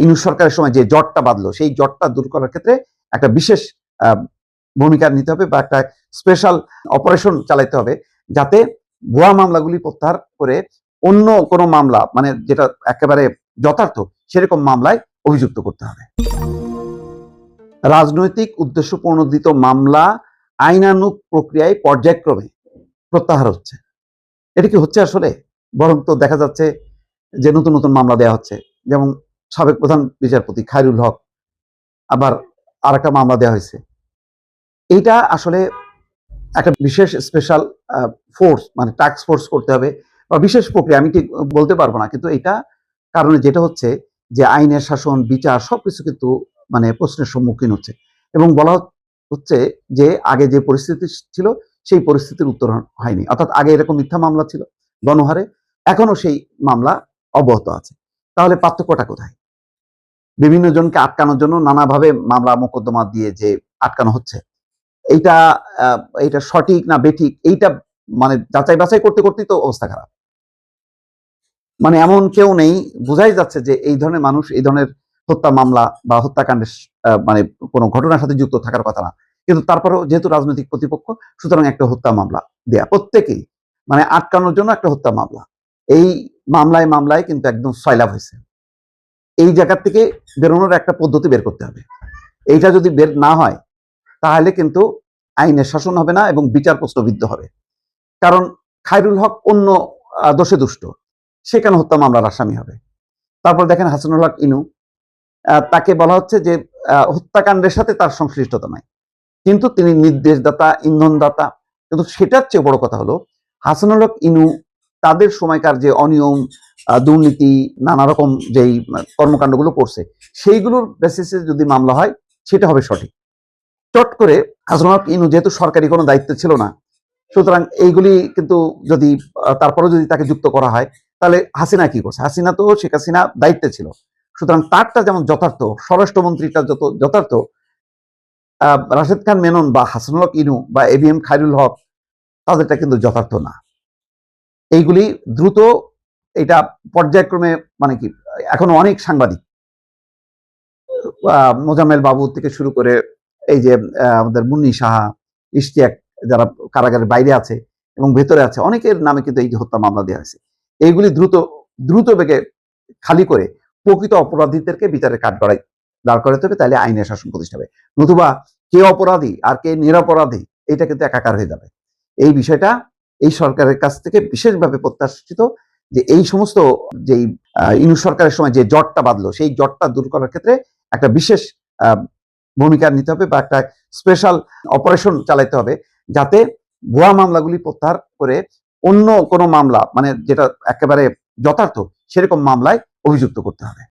ইউনূস সরকারের সময় যে জটটা বাঁধলো সেই জটটা দূর করার ক্ষেত্রে একটা বিশেষ ভূমিকা নিতে হবে বা একটা স্পেশাল অপারেশন চালাতে হবে, যাতে ভুয়া মামলাগুলি প্রত্যাহার করে অন্য কোনো মামলা, মানে যেটা একেবারে যথার্থ সেরকম মামলায় অভিযুক্ত করতে হবে। রাজনৈতিক উদ্দেশ্য প্রণোদিত মামলা আইনানুগ প্রক্রিয়ায় পর্যায়ক্রমে প্রত্যাহার হচ্ছে। এটা কি হচ্ছে আসলে? বরং তো দেখা যাচ্ছে যে নতুন নতুন মামলা দেওয়া হচ্ছে। যেমন সাবেক প্রধান বিচারপতি খায়রুল হক, আবার আর একটা মামলা দেওয়া হয়েছে। এইটা আসলে একটা বিশেষ স্পেশাল ফোর্স, মানে টাস্ক ফোর্স করতে হবে বা বিশেষ প্রক্রিয়া, আমি ঠিক বলতে পারবো না, কিন্তু এটা কারণে যেটা হচ্ছে যে আইনের শাসন, বিচার সবকিছু কিন্তু মানে প্রশ্নের সম্মুখীন হচ্ছে এবং বলা হচ্ছে যে আগে যে পরিস্থিতি ছিল সেই পরিস্থিতির উত্তর হয়নি। অর্থাৎ আগে এরকম মিথ্যা মামলা ছিল গণহারে, এখনো সেই মামলা অব্যাহত আছে। তাহলে পার্থক্যটা কোথায়? বিভিন্ন জনকে আটকানোর জন্য নানাভাবে মামলা মোকদ্দমা দিয়ে যে আটকানো হচ্ছে, এইটা এইটা সঠিক না বেঠিক এইটা মানে যাচাই বাছাই করতে করতেই তো অবস্থা খারাপ। মানে এমন কেউ নেই, বোঝাই যাচ্ছে যে এই ধরনের মানুষ এই ধরনের হত্যা মামলা বা হত্যাকাণ্ডের মানে কোনো ঘটনার সাথে যুক্ত থাকার কথা না, কিন্তু তারপরেও যেহেতু রাজনৈতিক প্রতিপক্ষ, সুতরাং একটা হত্যা মামলা দেয়া প্রত্যেকেই, মানে আটকানোর জন্য একটা হত্যা মামলা। এই মামলায় মামলায় কিন্তু একদম সয়লাভ হয়েছে। এই জায়গা থেকে বেরোনোর একটা পদ্ধতি বের করতে হবে। এইটা যদি বের না হয় তাহলে কিন্তু আইনের শাসন হবে না এবং বিচার প্রশ্নবিদ্ধ হবে। কারণ খায়রুল হক অন্য দোষে দুষ্ট, সে কেন হত্যা মামলার আসামি হবে? তারপর দেখেন হাসানুল হক ইনু, তাকে বলা হচ্ছে যে হত্যাকাণ্ডের সাথে তার সংশ্লিষ্টতা নাই, কিন্তু তিনি নির্দেশদাতা, ইন্ধনদাতা। কিন্তু সেটার চেয়ে বড় কথা হলো হাসানুল হক ইনু তাদের সময়কার যে অনিয়ম, দুর্নীতি, নানা রকম যেই কর্মকাণ্ডগুলো করছে সেইগুলোর বেসিসে যদি মামলা হয় সেটা হবে সঠিক। চট করে হাসানুল হক ইনু যেহেতু সরকারি কোনো দায়িত্ব ছিল না, সুতরাং এইগুলি কিন্তু যদি তারপরেও যদি তাকে যুক্ত করা হয় তাহলে হাসিনা কি করছে? হাসিনা তো শেখ হাসিনা দায়িত্বে ছিল, সুতরাং তারটা যেমন যথার্থ, স্বরাষ্ট্রমন্ত্রীটা যত যথার্থ, রাশেদ খান মেনন বা হাসানুল হক ইনু বা এবিএম খায়রুল হক তাদেরটা কিন্তু যথার্থ না। এইগুলি দ্রুত এটা পর্যায়ক্রমে, মানে কি এখনো অনেক সাংবাদিক, মোজাম্মেল বাবু থেকে শুরু করে এই যে আমাদের মুন্নি সাহা, ইশতিয়াক, যারা কারাগারের বাইরে আছে এবং ভেতরে আছে, অনেকের নামে কিন্তু এই যে হত্যা মামলা দেওয়া হয়েছে। এইগুলি দ্রুত দ্রুত বেগে খালি করে প্রকৃত অপরাধীদেরকে বিচারের কাঠগড়ায় দাঁড় করাতে হবে, তাহলে আইনের শাসন প্রতিষ্ঠা হবে। নতুবা কে অপরাধী আর কে নিরপরাধী এটা কিন্তু একাকার হয়ে যাবে। এই বিষয়টা এই সরকারের কাছ থেকে বিশেষভাবে প্রত্যাশিত যে এই সমস্ত যেই ইউনূস সরকারের সময় যে জটটা বাঁধলো সেই জটটা দূর করার ক্ষেত্রে একটা বিশেষ ভূমিকা নিতে হবে বা একটা স্পেশাল অপারেশন চালাতে হবে, যাতে ভুয়া মামলাগুলি প্রত্যাহার করে অন্য কোনো মামলা, মানে যেটা একেবারে যথার্থ সেরকম মামলায় অভিযুক্ত করতে হবে।